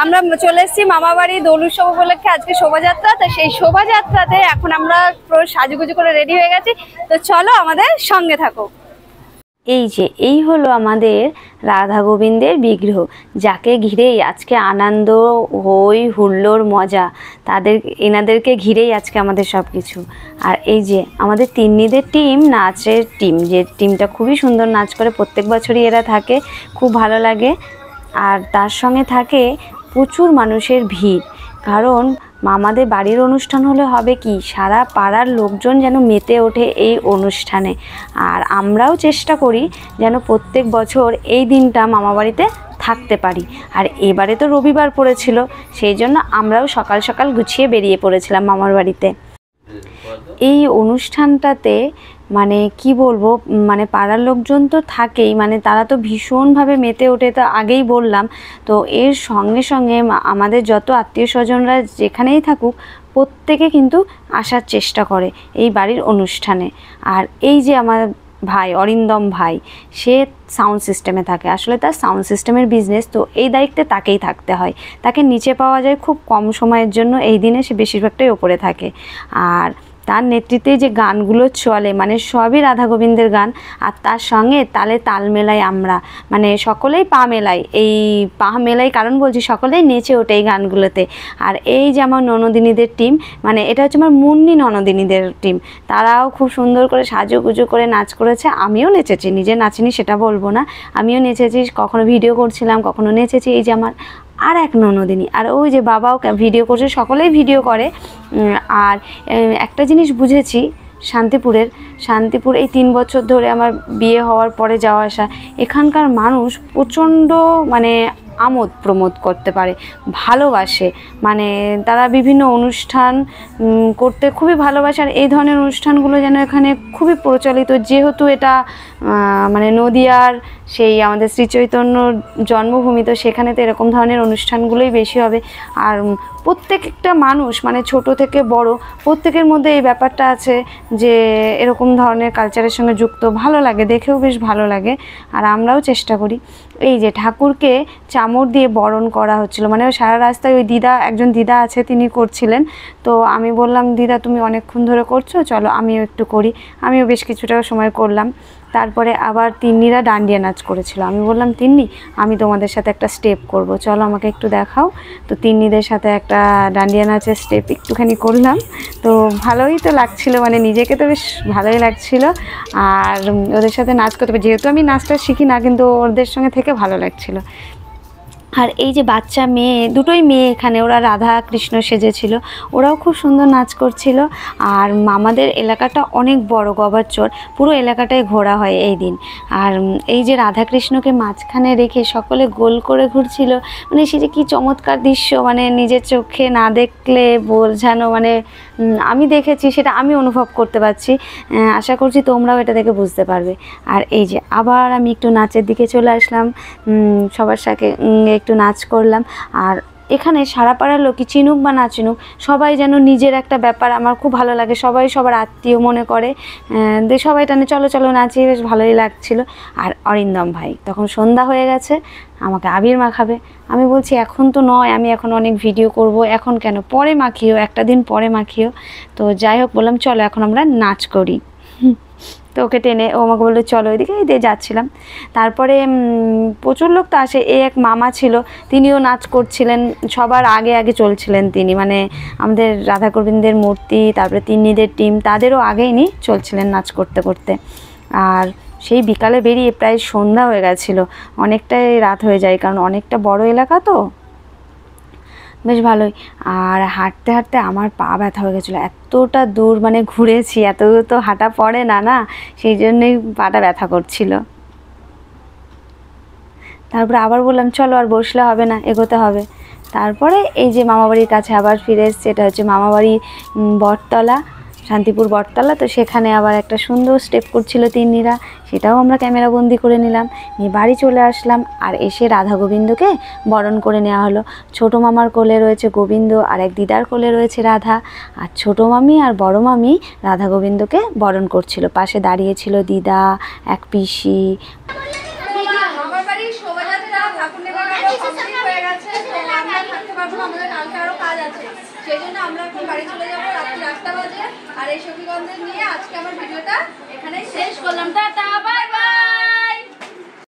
আমরা চলে এসেছি মামাবাড়ি দোল উৎসব উপলক্ষে আজকে শোভাযাত্রা। তো সেই শোভাযাত্রাতে এখন আমরা পুরো সাজুগুজু করে রেডি হয়ে গেছি। তো চলো আমাদের সঙ্গে থাকো। এই হলো আমাদের রাধা গোবিন্দের বিগ্রহ, যাকে ঘিরেই আজকে আনন্দ, হই হুল্লোড়, মজা। এনাদেরকে ঘিরেই আজকে আমাদের সব কিছু। আর এই যে আমাদের তিন্নিদের টিম, নাচের টিম, যে টিমটা খুবই সুন্দর নাচ করে, প্রত্যেক বছরই এরা থাকে, খুব ভালো লাগে। আর তার সঙ্গে থাকে প্রচুর মানুষের ভিড়, কারণ মামাদের বাড়ির অনুষ্ঠান হলে হবে কি, সারা পাড়ার লোকজন যেন মেতে ওঠে এই অনুষ্ঠানে। আর আমরাও চেষ্টা করি যেন প্রত্যেক বছর এই দিনটা মামাবাড়িতে থাকতে পারি। আর এবারে তো রবিবার পড়েছিল, সেই জন্য আমরাও সকাল সকাল গুছিয়ে বেরিয়ে পড়েছিলাম মামার বাড়িতে। এই অনুষ্ঠানটাতে মানে কি বলবো, মানে পাড়ার লোকজন তো থাকেই, মানে তারা তো ভীষণভাবে মেতে ওঠে, তো আগেই বললাম। তো এর সঙ্গে সঙ্গে আমাদের যত আত্মীয় স্বজনরা যেখানেই থাকুক, প্রত্যেকে কিন্তু আসার চেষ্টা করে এই বাড়ির অনুষ্ঠানে। আর এই যে আমার ভাই অরিন্দম ভাই, সে সাউন্ড সিস্টেমে থাকে, আসলে তার সাউন্ড সিস্টেমের বিজনেস, তো এই দায়িত্বে তাকেই থাকতে হয়। তাকে নিচে পাওয়া যায় খুব কম সময়ের জন্য, এই দিনে সে বেশিরভাগটাই ওপরে থাকে। আর তার নেতৃত্বে যে গানগুলো চলে, মানে সবই রাধা গোবিন্দের গান। আর তার সঙ্গে তালে তাল মেলাই আমরা, মানে সকলেই পা মেলাই। এই পা মেলাই কারণ বলছি, সকলেই নেচে ওঠে এই গানগুলোতে। আর এই যে আমার ননদিনীদের টিম, মানে এটা হচ্ছে আমার মুন্নি ননদিনীদের টিম, তারাও খুব সুন্দর করে সাজুগুজু করে নাচ করেছে। আমিও নেচেছি, নিজে নাচিনি সেটা বলবো না, আমিও নেচেছি, কখনো ভিডিও করছিলাম, কখনো নেচেছি। এই যে আমার আর এক ননদিনী, আর ওই যে বাবাও ভিডিও করছে, সকলেই ভিডিও করে। আর একটা জিনিস বুঝেছি, শান্তিপুর এই 3 বছর ধরে আমার বিয়ে হওয়ার পরে যাওয়া আসা, এখানকার মানুষ প্রচণ্ড মানে আমোদ প্রমোদ করতে পারে, ভালোবাসে। মানে তারা বিভিন্ন অনুষ্ঠান করতে খুবই ভালোবাসে। আর এই ধরনের অনুষ্ঠানগুলো যেন এখানে খুবই প্রচলিত, যেহেতু এটা মানে নদিয়ার সেই আমাদের শ্রীচৈতন্য জন্মভূমি, তো সেখানে তো এরকম ধরনের অনুষ্ঠানগুলোই বেশি হবে। আর প্রত্যেকটা মানুষ, মানে ছোট থেকে বড়, প্রত্যেকের মধ্যে এই ব্যাপারটা আছে যে এরকম ধরনের কালচারের সঙ্গে যুক্ত, ভালো লাগে, দেখেও বেশ ভালো লাগে। আর আমরাও চেষ্টা করি। এই যে ঠাকুরকে চামর দিয়ে বরণ করা হচ্ছিল, মানে সারা রাস্তায় ওই একজন দিদা আছে, তিনি করছিলেন। তো আমি বললাম, দিদা তুমি অনেকক্ষণ ধরে করছো, চলো আমিও একটু করি। আমিও বেশ কিছুটা সময় করলাম। তারপরে আবার তিন্নিরা ডান্ডিয়া নাচ করেছিল। আমি বললাম, তিন্নি আমি তোমাদের সাথে একটা স্টেপ করব, চলো আমাকে একটু দেখাও। তো তিন্নিদের সাথে একটা ডান্ডিয়া নাচের স্টেপ একটুখানি করলাম। তো ভালোই তো লাগছিল, মানে নিজেকে তো বেশ ভালোই লাগছিল। আর ওদের সাথে নাচ করতে, যেহেতু আমি নাচটা শিখি না, কিন্তু ওদের সঙ্গে থেকে ভালো লাগছিল। আর এই যে বাচ্চা মেয়ে, দুটোই মেয়ে এখানে, ওরা রাধা কৃষ্ণ সেজেছিল, ওরাও খুব সুন্দর নাচ করছিল। আর আমাদের এলাকাটা অনেক বড়, গবারচর, পুরো এলাকাটাই ঘোরা হয় এই দিন। আর এই যে রাধা কৃষ্ণকে মাঝখানে রেখে সকলে গোল করে ঘুরছিল, মানে সেটা কি চমৎকার দৃশ্য, মানে নিজের চোখে না দেখলে বোঝানো, মানে আমি দেখেছি সেটা আমি অনুভব করতে পারছি। আশা করছি তোমরাও এটা দেখে বুঝতে পারবে। আর এই যে আবার আমি একটু নাচের দিকে চলে আসলাম, সবার সাথে একটু নাচ করলাম। আর এখানে সারা পাড়ার লোকই চিনুক বা না চিনুক, সবাই যেন নিজের একটা ব্যাপার, আমার খুব ভালো লাগে, সবাই সবার আত্মীয় মনে করে, সবাই টানে চলো চলো নাচি, বেশ ভালোই লাগছিল। আর অরিন্দম ভাই তখন সন্ধ্যা হয়ে গেছে, আমাকে আবির মাখাবে। আমি বলছি এখন তো নয়, আমি এখন অনেক ভিডিও করব, এখন কেন, পরে মাখিও, একটা দিন পরে মাখিও। তো যাই হোক, বললাম চলো এখন আমরা নাচ করি। তো ওকে টেনে, ও আমাকে বললো চলো ওইদিকে, এই দিয়ে যাচ্ছিলাম। তারপরে প্রচুর লোক তো আসে। এক মামা ছিল, তিনিও নাচ করছিলেন, সবার আগে আগে চলছিলেন তিনি, মানে আমাদের রাধা গোবিন্দের মূর্তি, তারপরে তিন্নিদের টিম, তাদেরও আগেই চলছিলেন নাচ করতে করতে। আর সেই বিকালে বেরিয়ে প্রায় সন্ধ্যা হয়ে গেছিলো, অনেকটাই রাত হয়ে যায়, কারণ অনেকটা বড় এলাকা তো, বেশ ভালোই। আর হাঁটতে হাঁটতে আমার পা ব্যথা হয়ে গেছিলো, এতটা দূর মানে ঘুরেছি, এত দূর তো হাঁটা পড়ে না, সেই জন্যই পাটা ব্যথা করছিল। তারপরে আবার বললাম চলো আর বসলে হবে না, এগোতে হবে। তারপরে এই যে মামাবাড়ির কাছে আবার ফিরে এসেছি, এটা হচ্ছে মামাবাড়ি বটতলা, শান্তিপুর বটতলা। তো সেখানে আবার একটা সুন্দর স্টেপ করছিল তিন্নিরা, সেটাও আমরা ক্যামেরা বন্দি করে নিলাম, নিয়ে বাড়ি চলে আসলাম। আর এসে রাধা গোবিন্দকে বরণ করে নেওয়া হলো। ছোটো মামার কোলে রয়েছে গোবিন্দ, আর এক দিদার কোলে রয়েছে রাধা। আর ছোটো মামি আর বড় মামি রাধা গোবিন্দকে বরণ করছিল, পাশে দাঁড়িয়েছিল দিদা, এক পিসি। আমার বাড়ির শোভাযাত্রা ঠাকুর নেওয়া হয়ে গেছে, তো আমরা আছে, সেই জন্য আমরা এখন বাড়ি চলে যাবো, রাত্রি 8টা বাজে। আর এই সখীগণদের নিয়ে আজকে আমার ভিডিওটা এখানেই শেষ করলাম। Tata, bye bye.